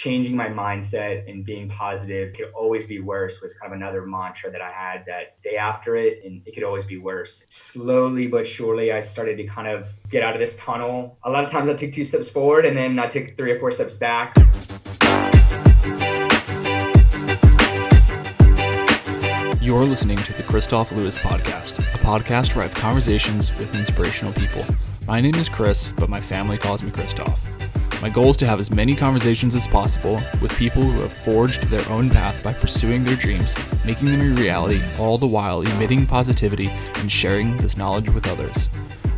changing my mindset and being positive. It could always be worse was kind of another mantra that I had, that stay after it and it could always be worse. Slowly but surely, I started to kind of get out of this tunnel. A lot of times I took 2 steps forward and then I took 3 or 4 steps back. You're listening to the Kristof Lewis Podcast, a podcast where I have conversations with inspirational people. My name is Chris, but my family calls me Kristof. My goal is to have as many conversations as possible with people who have forged their own path by pursuing their dreams, making them a reality, all the while emitting positivity and sharing this knowledge with others.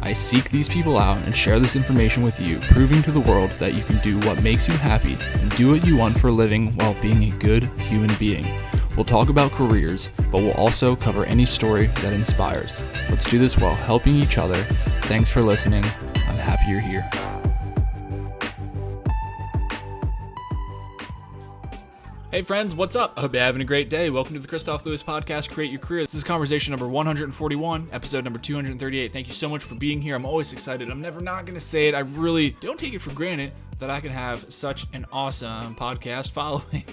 I seek these people out and share this information with you, proving to the world that you can do what makes you happy and do what you want for a living while being a good human being. We'll talk about careers, but we'll also cover any story that inspires. Let's do this while helping each other. Thanks for listening. I'm happy you're here. Hey friends, what's up? I hope you're having a great day. Welcome to the Kristof Lewis Podcast, Create Your Career. This is conversation number 141, episode number 238. Thank you so much for being here. I'm always excited. I'm never not going to say it. I really don't take it for granted that I can have such an awesome podcast following.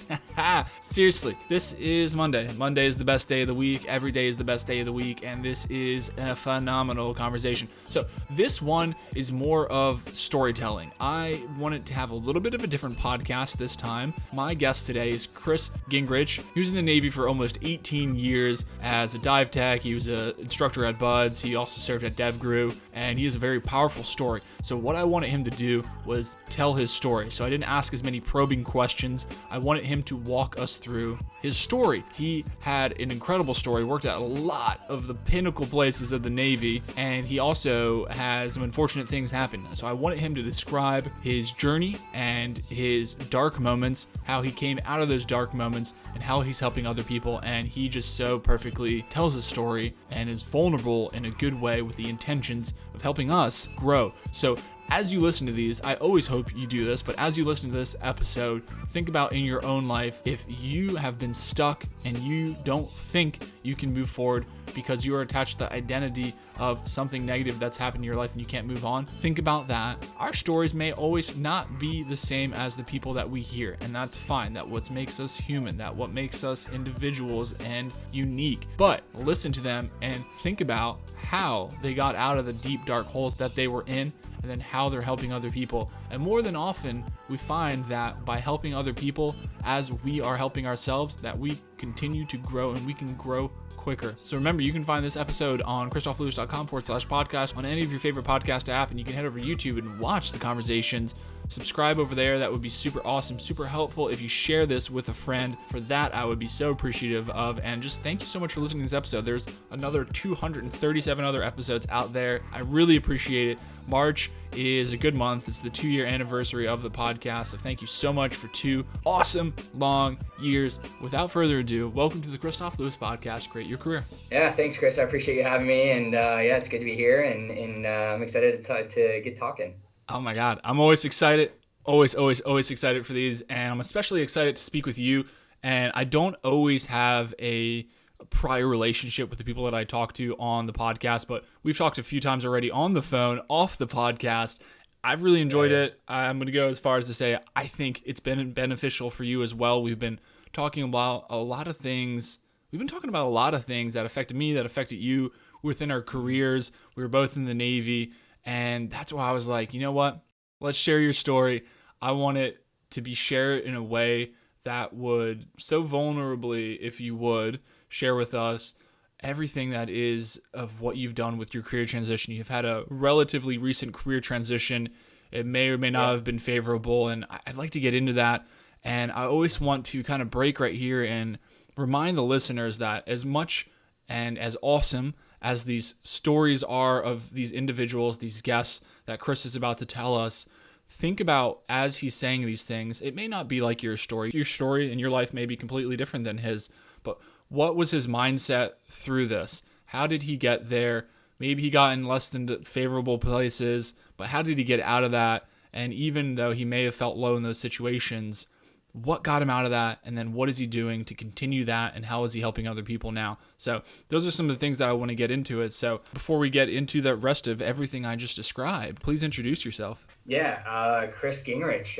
Seriously, this is Monday. Monday is the best day of the week. Every day is the best day of the week, and this is a phenomenal conversation. So this one is more of storytelling. I wanted to have a little bit of a different podcast this time. My guest today is Chris Gingrich. He was in the Navy for almost 18 years as a dive tech. He was an instructor at Buds. He also served at DevGru, and he has a very powerful story. So what I wanted him to do was tell his story. So I didn't ask as many probing questions. I wanted him to walk us through his story. He had an incredible story, worked at a lot of the pinnacle places of the Navy, and he also has some unfortunate things happen. So I wanted him to describe his journey and his dark moments, how he came out of those dark moments, and how he's helping other people. And he just so perfectly tells his story and is vulnerable in a good way with the intentions of helping us grow. So as you listen to these, I always hope you do this, but as you listen to this episode, think about in your own life, if you have been stuck and you don't think you can move forward because you are attached to the identity of something negative that's happened in your life and you can't move on, think about that. Our stories may always not be the same as the people that we hear, and that's fine. That what makes us human, that what makes us individuals and unique. But listen to them and think about how they got out of the deep, dark holes that they were in, and then how they're helping other people. And more than often, we find that by helping other people, as we are helping ourselves, that we continue to grow and we can grow quicker. So remember, you can find this episode on kristoflewis.com/podcast on any of your favorite podcast app, and you can head over to YouTube and watch the conversations. Subscribe over there. That would be super awesome, super helpful if you share this with a friend. For that, I would be so appreciative of. And just thank you so much for listening to this episode. There's another 237 other episodes out there. I really appreciate it. March is a good month. It's the 2-year anniversary of the podcast. So thank you so much for 2 awesome, long years. Without further ado, welcome to the Kristof Lewis Podcast, Create Your Career. Yeah, thanks, Chris. I appreciate you having me. And yeah, it's good to be here. And I'm excited to get talking. Oh my God. I'm always excited. Always excited for these. And I'm especially excited to speak with you. And I don't always have a prior relationship with the people that I talk to on the podcast, but we've talked a few times already on the phone, off the podcast. I've really enjoyed it. I'm going to go as far as to say I think it's been beneficial for you as well. We've been talking about a lot of things. We've been talking about a lot of things that affected me, that affected you within our careers. We were both in the Navy, and that's why I was like, you know what? Let's share your story. I want it to be shared in a way that would so vulnerably, if you would, share with us everything that is of what you've done with your career transition. You've had a relatively recent career transition. It may or may not have been favorable, and I'd like to get into that. And I always want to kind of break right here and remind the listeners that as much and as awesome as these stories are of these individuals, these guests that Chris is about to tell us, think about as he's saying these things, it may not be like your story. Your story and your life may be completely different than his, but what was his mindset through this? How did he get there? Maybe he got in less than favorable places, but how did he get out of that? And even though he may have felt low in those situations, what got him out of that? And then what is he doing to continue that? And how is he helping other people now? So those are some of the things that I want to get into it. So before we get into the rest of everything I just described, please introduce yourself. Yeah, Chris Gingrich.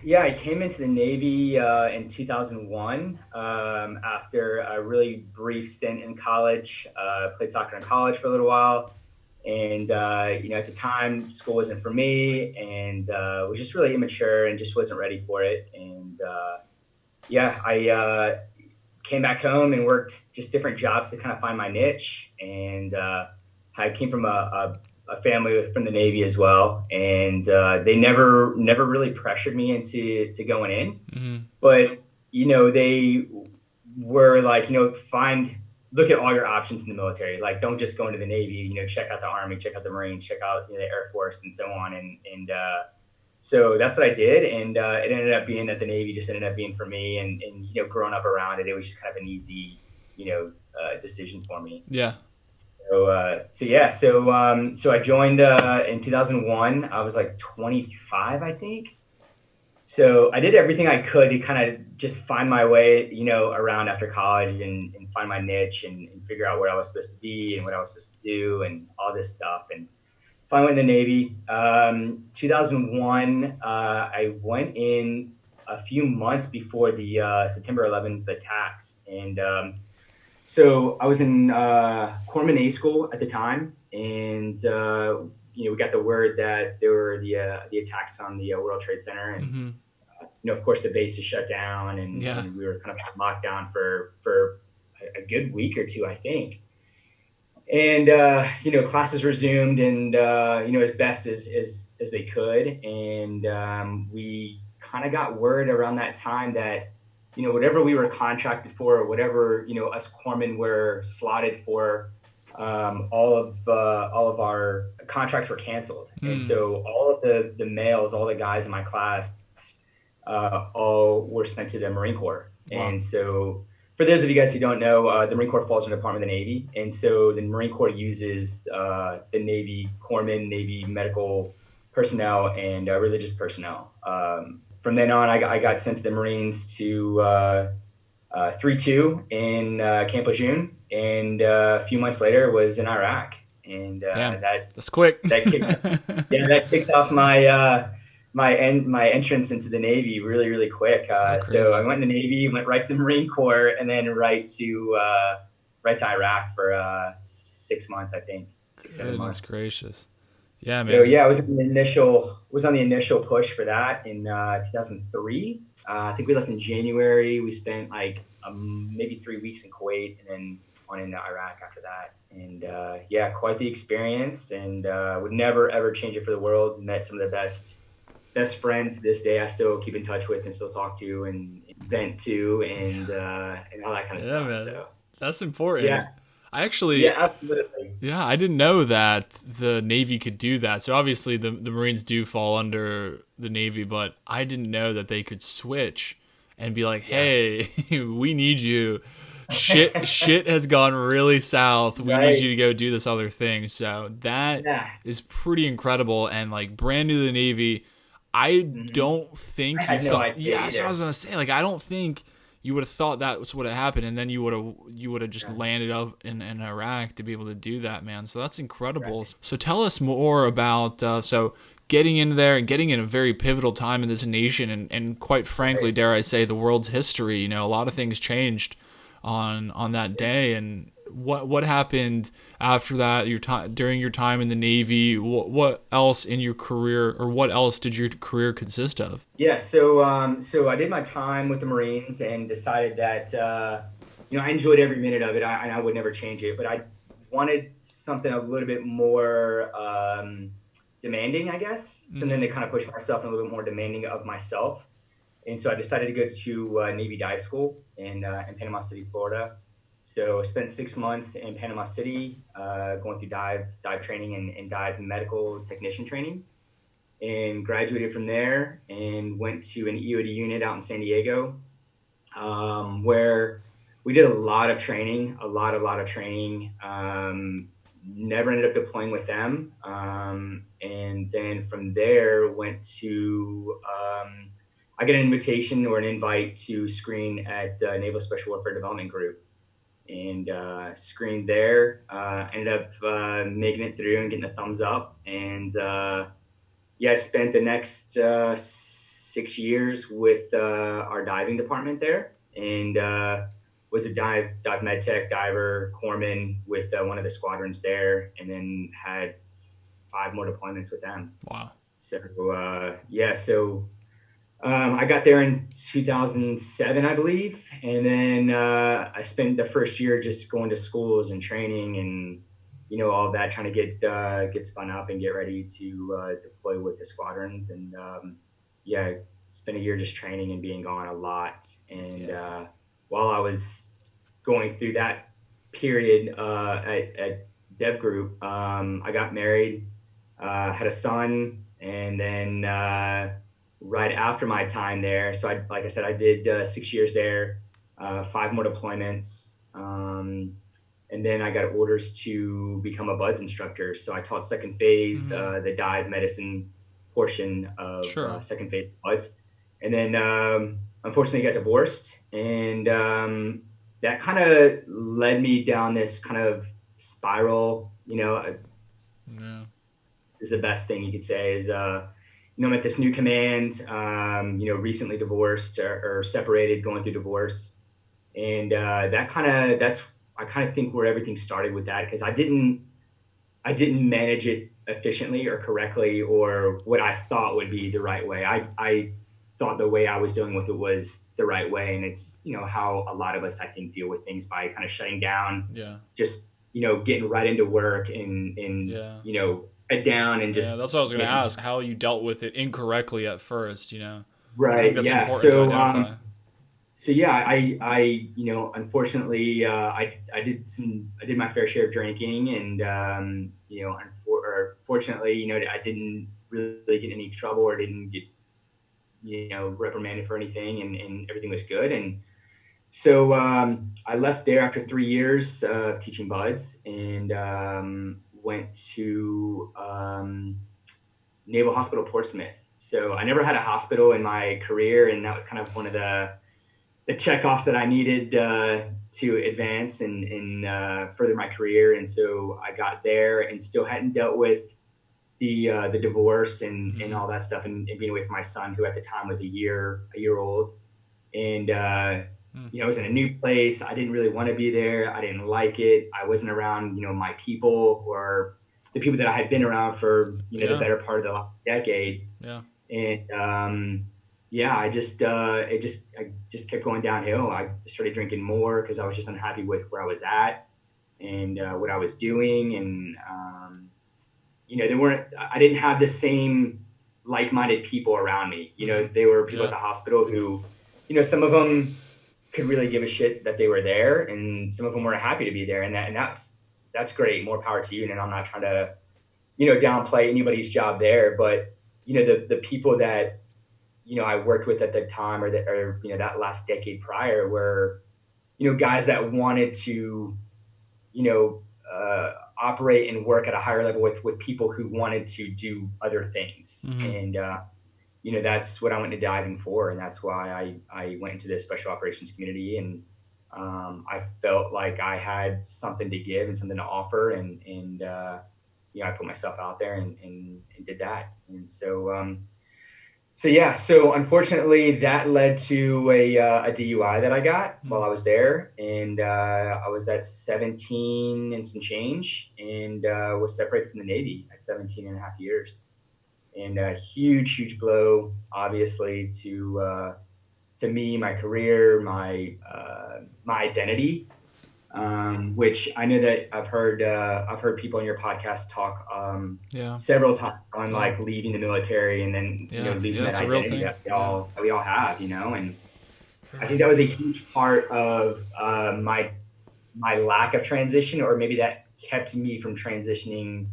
Yeah, I came into the Navy in 2001 after a really brief stint in college. Played soccer in college for a little while. And, at the time, school wasn't for me and was just really immature and just wasn't ready for it. And yeah, I came back home and worked just different jobs to kind of find my niche. And I came from a family from the Navy as well, and they never really pressured me into to going in, Mm-hmm. but they were like, find look at all your options in the military. Like, don't just go into the Navy. Check out the Army, check out the Marines, check out the Air Force, and so on. And so that's what I did, and it ended up being that the Navy just ended up being for me, and growing up around it, it was just kind of an easy, decision for me. Yeah. So I joined in 2001. I was like 25, I think. So I did everything I could to kind of just find my way, around after college and find my niche and figure out where I was supposed to be and what I was supposed to do and all this stuff. And finally went in the Navy. 2001, I went in a few months before the September 11th attacks. And so I was in Corpsman A school at the time. And, we got the word that there were the attacks on the World Trade Center. And, Mm-hmm. of course, the base is shut down. Yeah. And we were kind of on lockdown for a good week or two, I think. And classes resumed, and as best as they could. And we kind of got word around that time that whatever we were contracted for, or whatever us corpsmen were slotted for, all of our contracts were canceled. And Mm. so all of the males, all the guys in my class, all were sent to the Marine Corps. Wow. And so, for those of you guys who don't know, the Marine Corps falls under the Department of the Navy. And so the Marine Corps uses the Navy corpsmen, Navy medical personnel, and religious personnel. From then on, I got sent to the Marines to 3-2 in Camp Lejeune. And a few months later was in Iraq. And Damn, that's quick. that kicked off my entrance into the Navy really, really quick. So I went in the Navy, went right to the Marine Corps, and then right to Iraq for 6 months, I think. 7 months. Goodness gracious. Yeah, man. So yeah, I was on the initial push for that in 2003. I think we left in January. We spent like maybe 3 weeks in Kuwait, and then on into Iraq after that. And yeah, quite the experience, and would never ever change it for the world. Met some of the best friends to this day. I still keep in touch with and still talk to and vent to, and all that kind of stuff. Man. So that's important. Yeah. Yeah, absolutely. Yeah, I didn't know that the Navy could do that. So obviously the Marines do fall under the Navy, but I didn't know that they could switch and be like, hey, we need you. Shit has gone really south. We need you to go do this other thing. So that is pretty incredible. And like brand new to the Navy, I don't think I you thought. Yeah, so I was gonna say, like, I don't think you would have thought that was what had happened, and then you would have just landed up in Iraq to be able to do that, man. So that's incredible. Right. So tell us more about so getting in there and getting in a very pivotal time in this nation, and quite frankly, dare I say, the world's history. A lot of things changed on that day, and what happened after that? During your time in the Navy, what else in your career, or what else did your career consist of? Yeah, so I did my time with the Marines and decided that I enjoyed every minute of it, and I would never change it. But I wanted something a little bit more demanding, I guess. Something to kind of push myself and a little bit more demanding of myself. And so I decided to go to Navy dive school in Panama City, Florida. So I spent 6 months in Panama City going through dive training and dive medical technician training, and graduated from there and went to an EOD unit out in San Diego, where we did a lot of training, never ended up deploying with them. And then from there went to I got an invitation or an invite to screen at Naval Special Warfare Development Group, and screened there. Ended up making it through and getting a thumbs up, and yeah, I spent the next 6 years with our diving department there, and was a dive med tech diver corpsman with one of the squadrons there, and then had 5 more deployments with them. Wow. So yeah, so I got there in 2007, I believe, and then I spent the first year just going to schools and training and all that, trying to get spun up and get ready to deploy with the squadrons. And yeah, spent a year just training and being gone a lot. And Yeah. while I was going through that period at Dev Group, I got married, had a son, and then right after my time there. So like I said, I did 6 years there, 5 more deployments. And then I got orders to become a BUDS instructor. So I taught second phase, the dive medicine portion of Sure. second phase BUDS. And then unfortunately got divorced. And that kind of led me down this kind of spiral, Yeah. is the best thing you could say is, I'm at this new command, recently divorced or separated, going through divorce. And I kind of think where everything started with that, because I didn't manage it efficiently or correctly or what I thought would be the right way. I thought the way I was dealing with it was the right way. And it's, how a lot of us, I think, deal with things by kind of shutting down, Yeah. just, getting right into work and Yeah. head down and Yeah, just that's what I was going to getting ask, how you dealt with it incorrectly at first, I think right. that's Yeah. important to So, identify. so yeah, unfortunately, I did my fair share of drinking, and fortunately, I didn't really get in any trouble or didn't get, reprimanded for anything, and everything was good. And so I left there after 3 years of teaching buds, and went to Naval Hospital Portsmouth. So I never had a hospital in my career, and that was kind of one of the checkoffs that I needed to advance and further my career. And so I got there and still hadn't dealt with the divorce and all that stuff, and being away from my son, who at the time was a year old. And I was in a new place. I didn't really want to be there. I didn't like it. I wasn't around my people, or the people that I had been around for the Yeah. better part of the last decade. Yeah. And yeah, I just kept going downhill. I started drinking more because I was just unhappy with where I was at and what I was doing. And I didn't have the same like-minded people around me. They were people at Yeah. the hospital who, some of them could really give a shit that they were there, and some of them were happy to be there, and that's great. More power to you. And I'm not trying to downplay anybody's job there, but the people that I worked with at the time, or that last decade prior, were guys that wanted to you know operate and work at a higher level with people who wanted to do other things. And that's what I went into diving for, and that's why I went into this special operations community. And I felt like I had something to give and something to offer, and I put myself out there and did that. And so yeah, so unfortunately that led to a DUI that I got while I was there, and I was at 17 and some change, and was separated from the Navy at 17 and a half years. And a huge blow, obviously, to me, my career, my identity, which I know that I've heard people on your podcast talk Yeah. several times on Yeah. like leaving the military and then Yeah. Yeah. losing that It's a real identity thing. that we all have, and I think that was a huge part of my lack of transition, or maybe that kept me from transitioning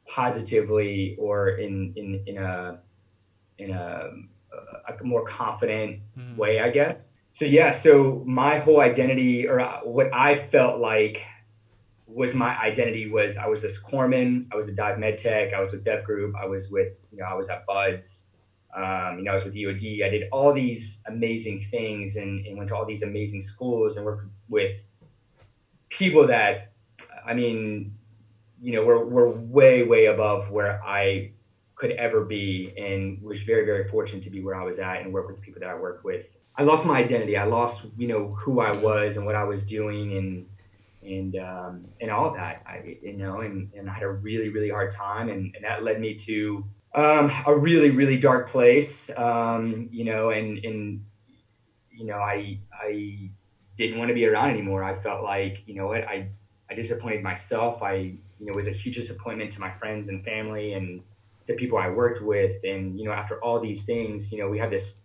positively, or in a more confident way, I guess. So yeah, so my whole identity, or what I felt like was my identity, was I was this corpsman, I was a dive med tech, I was with Dev Group, I was at Buds, I was with UOD. I did all these amazing things, and went to all these amazing schools and worked with people that, I mean, we're way above where I could ever be, and was very, very fortunate to be where I was at and work with the people that I worked with. I lost my identity. I lost, who I Yeah. was and what I was doing, and all of that. And I had a really, really hard time, and that led me to a really, really dark place. I didn't want to be around anymore. I felt like, what, I disappointed myself. Was a huge disappointment to my friends and family and to people I worked with. And, after all these things, we have this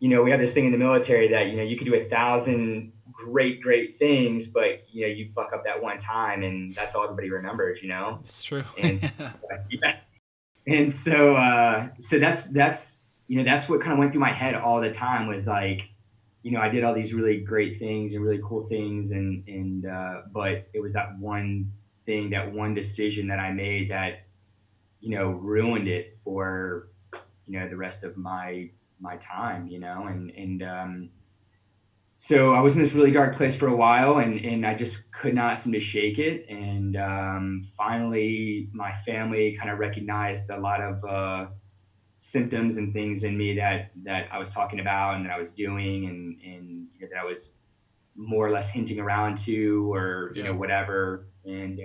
thing in the military that, you could do 1,000 great, great things, but, you fuck up that one time and that's all everybody remembers. It's true. And yeah. And so that's what kind of went through my head all the time was like, I did all these really great things and really cool things, but it was that one thing, that one decision that I made that, ruined it for, the rest of my time, so I was in this really dark place for a while, and I just could not seem to shake it. And finally, my family kind of recognized a lot of symptoms and things in me that I was talking about and that I was doing, and that I was more or less hinting around to, or Yeah. whatever. And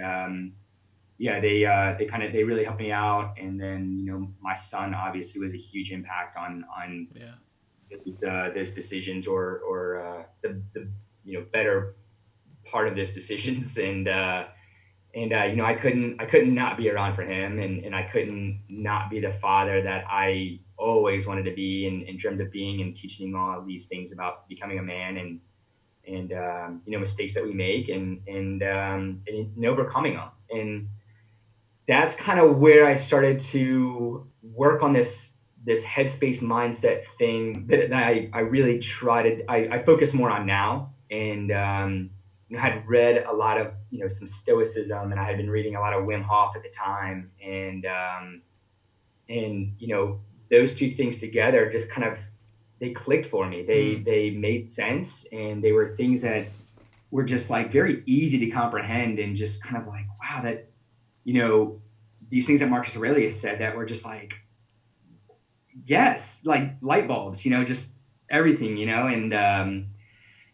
they really helped me out. And then my son obviously was a huge impact on Yeah. those decisions, or the better part of those decisions. And I couldn't not be around for him, and I couldn't not be the father that I always wanted to be, and dreamt of being, and teaching him all of these things about becoming a man, and mistakes that we make, and overcoming them. And that's kind of where I started to work on this headspace mindset thing that I really try to I focus more on now. And had read a lot of some stoicism, and I had been reading a lot of Wim Hof at the time. And those two things together just kind of, they clicked for me. They made sense, and they were things that were just like very easy to comprehend, and just kind of like, wow, that these things that Marcus Aurelius said that were just like, yes, like light bulbs, just everything. And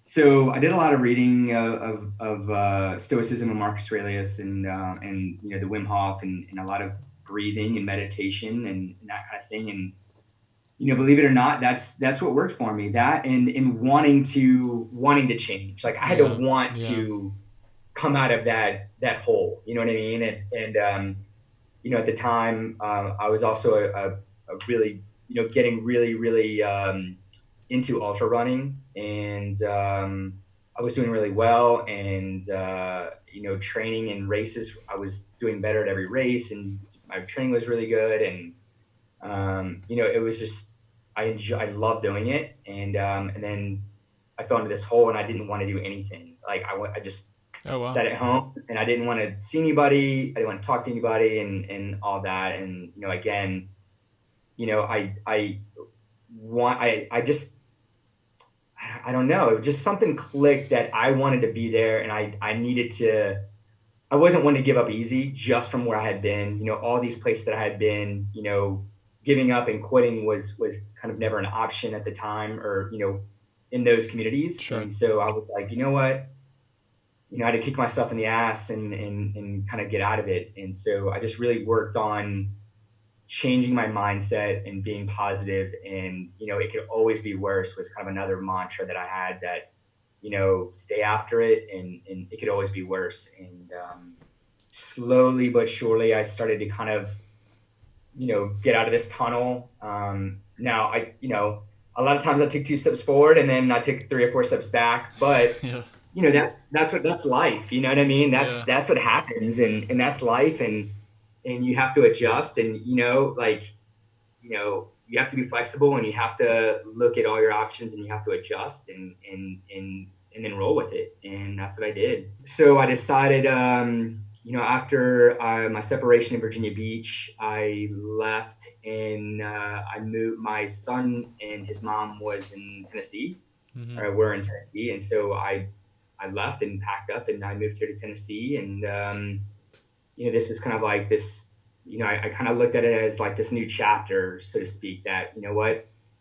so I did a lot of reading of Stoicism and Marcus Aurelius, and the Wim Hof, and a lot of breathing and meditation, and that kind of thing. And believe it or not, that's what worked for me. That, and wanting to change. Like I had to want to come out of that hole. You know what I mean? And at the time, I was also a really, getting really, really into ultra running, and I was doing really well, and training and races, I was doing better at every race, and my training was really good. And it was just, I loved doing it. And then I fell into this hole, and I didn't want to do anything. Like I just sat at home, and I didn't want to see anybody. I didn't want to talk to anybody, and all that. And again, I just, I don't know, just something clicked that I wanted to be there, and I needed to. I wasn't one to give up easy, just from where I had been. All these places that I had been. Giving up and quitting was kind of never an option at the time, or in those communities. Sure. And so I was like, you know what, I had to kick myself in the ass, and kind of get out of it. And so I just really worked on changing my mindset and being positive. And it could always be worse was kind of another mantra that I had, that stay after it, and it could always be worse. And slowly but surely, I started to kind of get out of this tunnel. Now a lot of times I took 2 steps forward, and then I took 3 or 4 steps back, but that's life. You know what I mean? That's what happens. And that's life. And you have to adjust, and you have to be flexible, and you have to look at all your options, and you have to adjust, and then roll with it. And that's what I did. So I decided, after my separation in Virginia Beach, I left, and I moved. My son and his mom was in Tennessee, or were in Tennessee. And so I left and packed up, and I moved here to Tennessee. And this was kind of like this I kind of looked at it as like this new chapter, so to speak, that,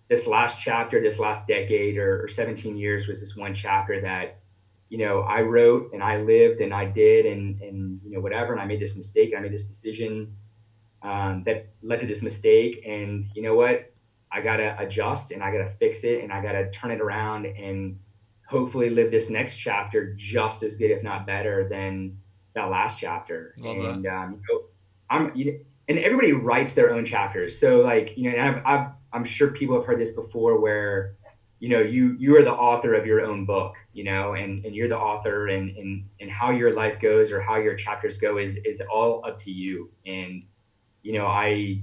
this last chapter, this last decade or 17 years was this one chapter that, I wrote and I lived and I did and, whatever. And I made this mistake. I made this decision that led to this mistake. And you know what? I got to adjust and I got to fix it and I got to turn it around and hopefully live this next chapter just as good, if not better, than that last chapter. Love that. And, I'm, and everybody writes their own chapters. So like, and I'm sure people have heard this before where, you are the author of your own book, and you're the author and how your life goes or how your chapters go is all up to you. And, I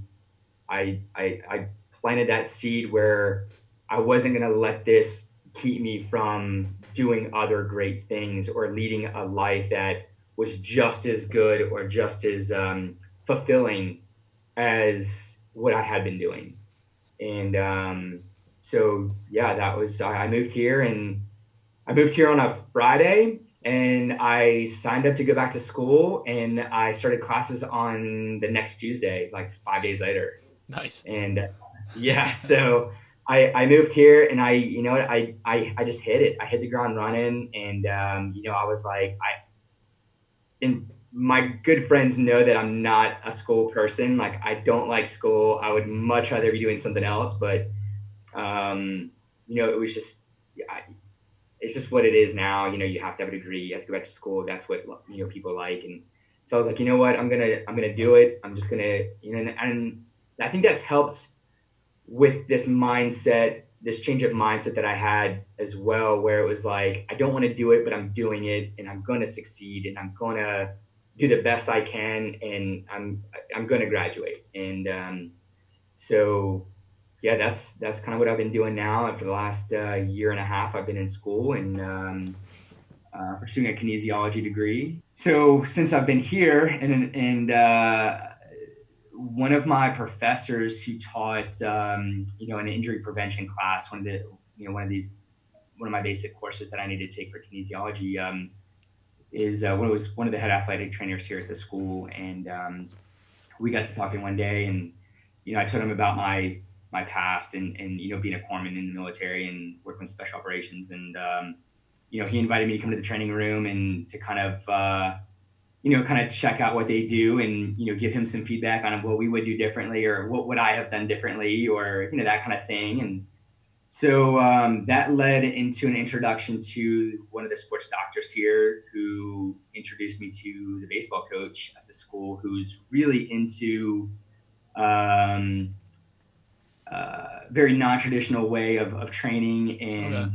planted that seed where I wasn't going to let this keep me from doing other great things or leading a life that was just as good or just as fulfilling as what I had been doing. And so, yeah, I moved here and I moved here on a Friday and I signed up to go back to school and I started classes on the next Tuesday, like 5 days later. Nice. And yeah, so I moved here and I just hit it. I hit the ground running and, I was like, and my good friends know that I'm not a school person. Like I don't like school. I would much rather be doing something else, but, it was just, it's just what it is now. You have to have a degree, you have to go back to school. That's what, people like. And so I was like, you know what, I'm going to do it. I'm just going to, and I think that's helped with this mindset, this change of mindset that I had as well, where it was like, I don't want to do it, but I'm doing it and I'm going to succeed and I'm going to do the best I can. And I'm going to graduate. And, so yeah, that's kind of what I've been doing now. And for the last year and a half, I've been in school and pursuing a kinesiology degree. So since I've been here, and one of my professors who taught, an injury prevention class, one of my basic courses that I needed to take for kinesiology, is was one of the head athletic trainers here at the school, and we got to talking one day, and I told him about my past and being a corpsman in the military and working with special operations, and he invited me to come to the training room and to kind of check out what they do and give him some feedback on what we would do differently or what would I have done differently or that kind of thing. And so that led into an introduction to one of the sports doctors here who introduced me to the baseball coach at the school, who's really into very non-traditional way of training and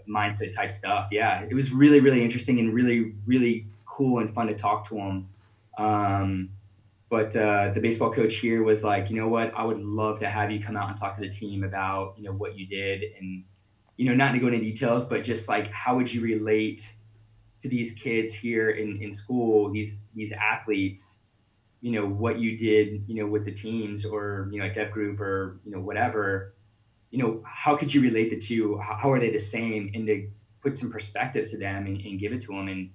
mindset type stuff. Yeah, it was really, really interesting and really, really cool and fun to talk to him. But the baseball coach here was like, you know what, I would love to have you come out and talk to the team about, what you did and, not to go into details, but just like, how would you relate to these kids here in school, these athletes, what you did, with the teams or, at Dev Group or, whatever, how could you relate the two? How are they the same? And to put some perspective to them and give it to them. And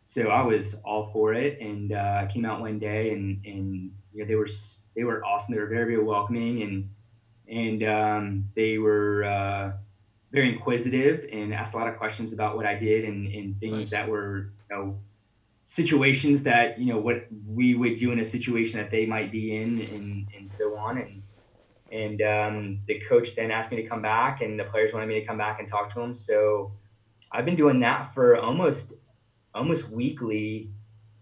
so I was all for it, and came out one day, and they were awesome. They were very, very welcoming, and they were very inquisitive and asked a lot of questions about what I did and things Nice. that were situations that what we would do in a situation that they might be in, and so on. And the coach then asked me to come back, and the players wanted me to come back and talk to them. So I've been doing that for almost weekly.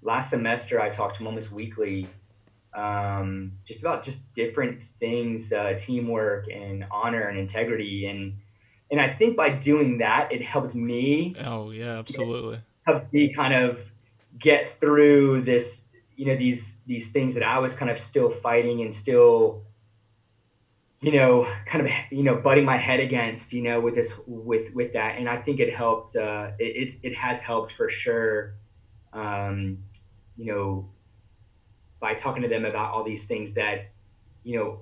Last semester, I talked to him almost weekly, just about just different things, teamwork and honor and integrity. And I think by doing that, it helped me. Oh yeah, absolutely. Helped me kind of get through this, these things that I was kind of still fighting and still, kind of, butting my head against, with this, with that. And I think it helped, it has helped for sure. You know, by talking to them about all these things that,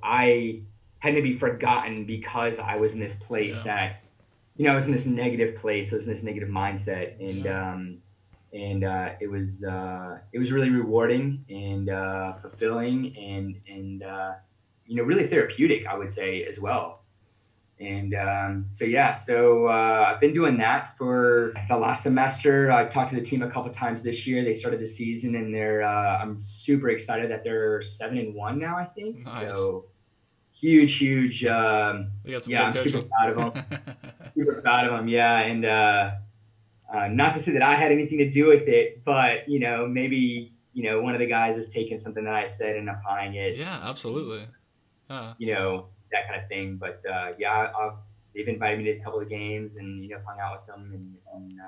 I had maybe forgotten because I was in this place Yeah. that, I was in this negative place, I was in this negative mindset. And, Yeah. and it was really rewarding and fulfilling and really therapeutic, I would say as well. And I've been doing that for the last semester. I talked to the team a couple times this year. They started the season, and I'm super excited that they're 7-1 now, I think. Nice. So huge. We got some Yeah, good I'm super coaching. proud of them. Super proud of them. Yeah, and not to say that I had anything to do with it, but maybe one of the guys has taken something that I said and applying it, Yeah, and absolutely. Yeah. that kind of thing. But they've invited me to a couple of games and hung out with them and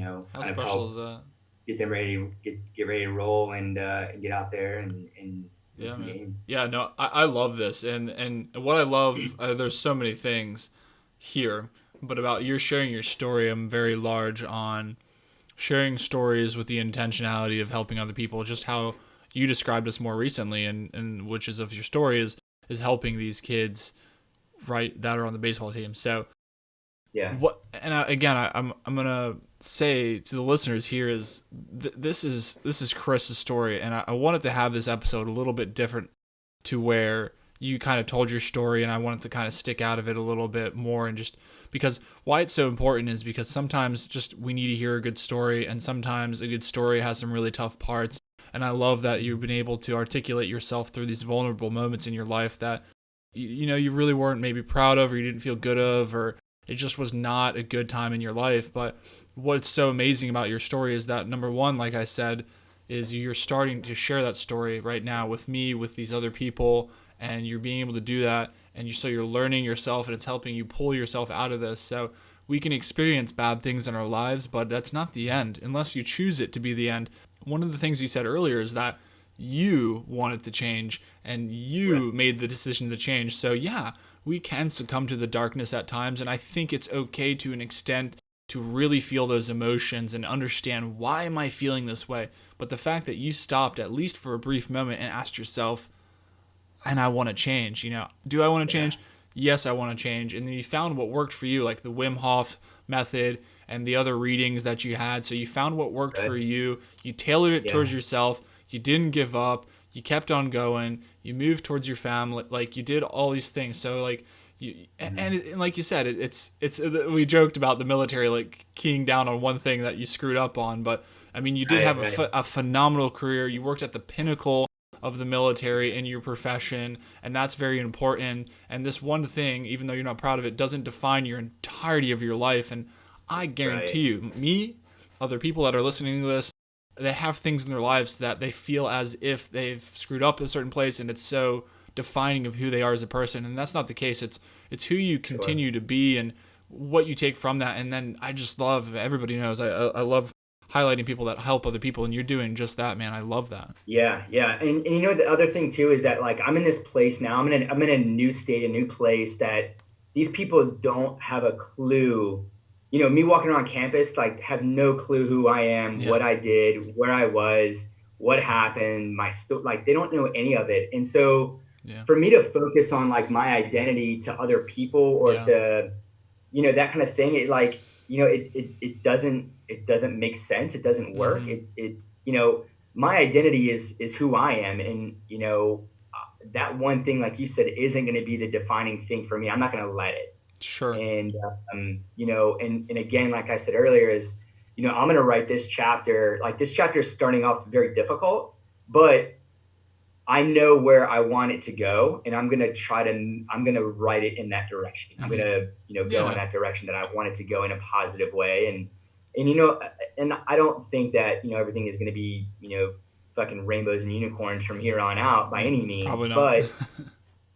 How kind of special is help that? get them ready to get ready to roll and get out there and win Yeah, some man. games. Yeah, no, I love this, and what I love, there's so many things here, but about you sharing your story, I'm very large on sharing stories with the intentionality of helping other people. Just how you described us more recently, and which is of your story is helping these kids, right, that are on the baseball team. So Yeah. what, and I'm gonna say to the listeners here is this is Chris's story, and I wanted to have this episode a little bit different to where you kind of told your story, and I wanted to kind of stick out of it a little bit more, and just because why it's so important is because sometimes just we need to hear a good story, and sometimes a good story has some really tough parts. And I love that you've been able to articulate yourself through these vulnerable moments in your life that you really weren't maybe proud of, or you didn't feel good of, or it just was not a good time in your life. But what's so amazing about your story is that, number one, like I said, is you're starting to share that story right now with me, with these other people, and you're being able to do that, and you're learning yourself, and it's helping you pull yourself out of this. So we can experience bad things in our lives, but that's not the end unless you choose it to be the end. One of the things you said earlier is that you wanted to change and Right. you made the decision to change. So yeah, we can succumb to the darkness at times, and I think it's okay to an extent to really feel those emotions and understand, why am I feeling this way? But the fact that you stopped at least for a brief moment and asked yourself, and I want to change, do I want to Yeah. change? Yes, I want to change. And then you found what worked for you, like the Wim Hof method and the other readings that you had. So you found what worked for Right. you. You tailored it Yeah. towards yourself. You didn't give up. You kept on going. You moved towards your family. Like, you did all these things. So like you, Mhm. and like you said, it's we joked about the military like keying down on one thing that you screwed up on, but I mean, you did Right. have Right. a phenomenal career. You worked at the pinnacle of the military in your profession, and that's very important. And this one thing, even though you're not proud of it, doesn't define your entirety of your life. And I Right. guarantee you, me, other people that are listening to this, they have things in their lives that they feel as if they've screwed up a certain place, and it's so defining of who they are as a person. And that's not the case. It's who you Sure. continue to be and what you take from that. And then I just love, everybody knows, I love highlighting people that help other people, and you're doing just that, man. I love that. Yeah, yeah, and the other thing too is that like I'm in this place now. I'm in a new state, a new place that these people don't have a clue. Me walking around campus, like have no clue who I am, Yeah. what I did, where I was, what happened, like they don't know any of it. And so Yeah. for me to focus on like my identity to other people or Yeah. to that kind of thing, it like it doesn't make sense, it doesn't work, Mm-hmm. my identity is who I am, and that one thing, like you said, isn't going to be the defining thing for me. I'm not going to let it. Sure. And and again, like I said earlier, is I'm going to write this chapter. Like, this chapter is starting off very difficult, but I know where I want it to go, and I'm going to write it in that direction. I'm going Mm-hmm. to, go in Yeah. that direction that I want it to go in a positive way. And, and I don't think that, everything is going to be, fucking rainbows and unicorns from here on out by any means, Probably not. but,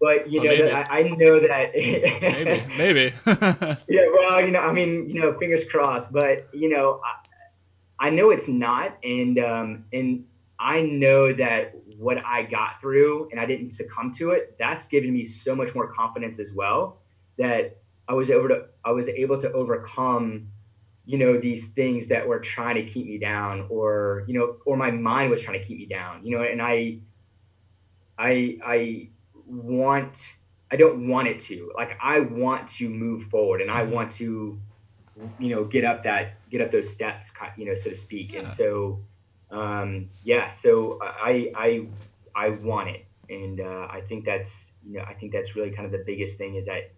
But maybe. I know that, Maybe. Maybe. yeah, well, I mean, fingers crossed, but, I know it's not, and I know that what I got through and I didn't succumb to it. That's given me so much more confidence as well, that I was able to overcome these things that were trying to keep me down, or or my mind was trying to keep me down, and I want I don't want it to, like, I want to move forward, and I Mm-hmm. want to get up those steps, so to speak. And Yeah. so, so I want it. And I think that's really kind of the biggest thing is that,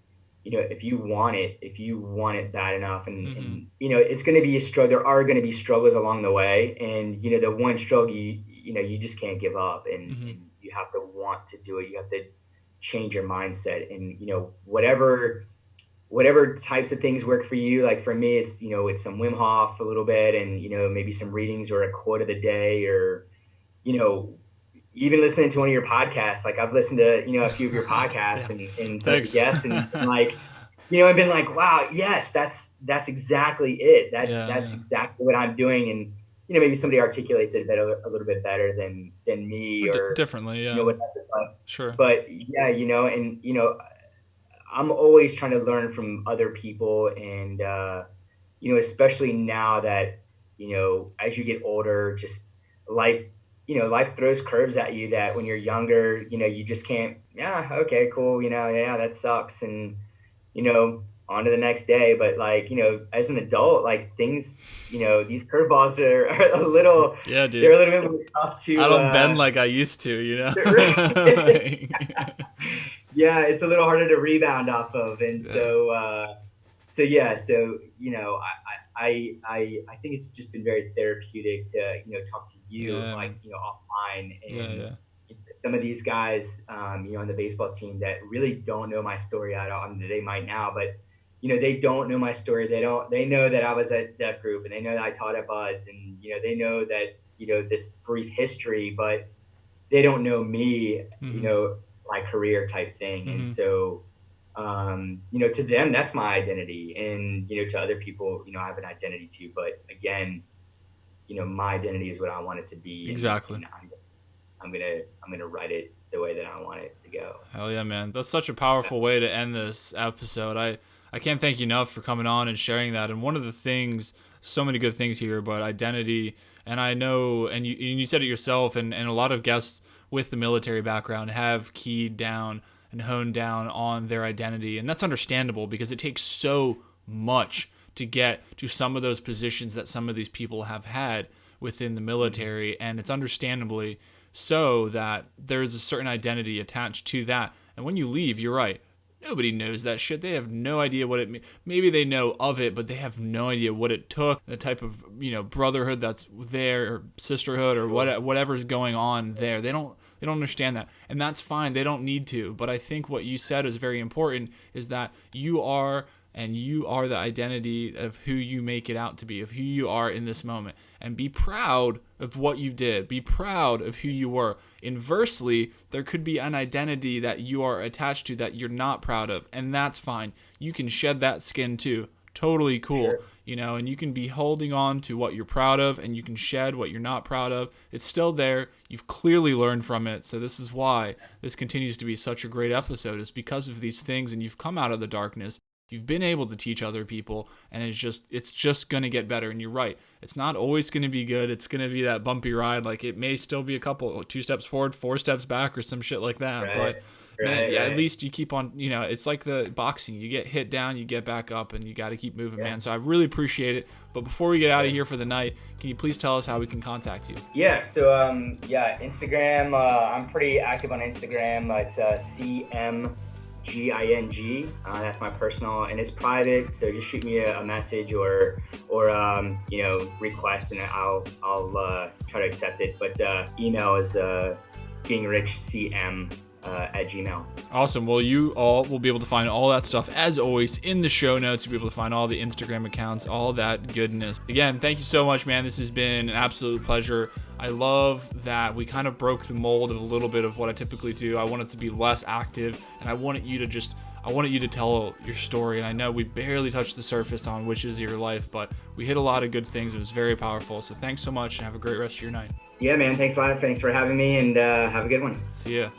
if you want it bad enough, and it's going to be a struggle. There are going to be struggles along the way. And, the one struggle, you just can't give up, and you have to want to do it. You have to change your mindset, and, whatever types of things work for you. Like for me, it's some Wim Hof a little bit, and, maybe some readings or a quote of the day, or, you know, even listening to one of your podcasts. Like I've listened to, a few of your podcasts and some guests, and like, I've been like, wow, yes, that's exactly it. That's exactly what I'm doing. And, maybe somebody articulates it a little bit better than me, or differently. Yeah. whatever. Sure. But yeah, and, I'm always trying to learn from other people. And, especially now that, as you get older, just life, life throws curves at you that when you're younger, you just can't, yeah, okay, cool. Yeah, that sucks. And, on to the next day. But like, as an adult, like things, these curveballs are a little, yeah, dude, they're a little bit more tough to, I don't bend like I used to, yeah, it's a little harder to rebound off of. And I think it's just been very therapeutic to, talk to you, like, offline. And some of these guys, on the baseball team that really don't know my story at all. I mean, they might now, but, they don't know my story. They know that I was at Deaf Group, and they know that I taught at Buds, and, they know that, this brief history, but they don't know me, my career type thing. And so, to them, that's my identity. And, to other people, I have an identity too. But again, my identity is what I want it to be. Exactly. And I'm gonna write it the way that I want it to go. Hell yeah, man. That's such a powerful way to end this episode. I can't thank you enough for coming on and sharing that. And one of the things, so many good things here, but identity, and I know, and you said it yourself, and a lot of guests with the military background have keyed down and honed down on their identity. And that's understandable because it takes so much to get to some of those positions that some of these people have had within the military. And it's understandably so that there's a certain identity attached to that. And when you leave, you're right, nobody knows that shit. They have no idea what it means. Maybe they know of it, but they have no idea what it took, the type of, brotherhood that's there, or sisterhood, or whatever's going on there. They don't understand that. And that's fine. They don't need to. But I think what you said is very important, is that you are the identity of who you make it out to be, of who you are in this moment. And be proud of what you did. Be proud of who you were. Inversely, there could be an identity that you are attached to that you're not proud of, and that's fine. You can shed that skin too. Totally cool. Sure. And you can be holding on to what you're proud of, and you can shed what you're not proud of. It's still there. You've clearly learned from it. So this is why this continues to be such a great episode, is because of these things, and you've come out of the darkness. You've been able to teach other people, and it's just going to get better. And you're right. It's not always going to be good. It's going to be that bumpy ride. Like, it may still be 2 steps forward, 4 steps back, or some shit like that. Right. But man, at least you keep on, it's like the boxing. You get hit down, you get back up, and you got to keep moving, man. So I really appreciate it. But before we get out of here for the night, can you please tell us how we can contact you? Yeah. So, Instagram, I'm pretty active on Instagram. It's CMGING. That's my personal, and it's private. So just shoot me a message or request, and I'll try to accept it. But email is GingrichCM at Gmail. Awesome. Well, you all will be able to find all that stuff, as always, in the show notes. You'll be able to find all the Instagram accounts, all that goodness. Again, thank you so much, man. This has been an absolute pleasure. I love that we kind of broke the mold of a little bit of what I typically do. I want it to be less active, and I wanted you to tell your story. And I know we barely touched the surface on which is your life, but we hit a lot of good things. It was very powerful. So thanks so much, and have a great rest of your night. Yeah, man. Thanks a lot. Thanks for having me, and have a good one. See ya.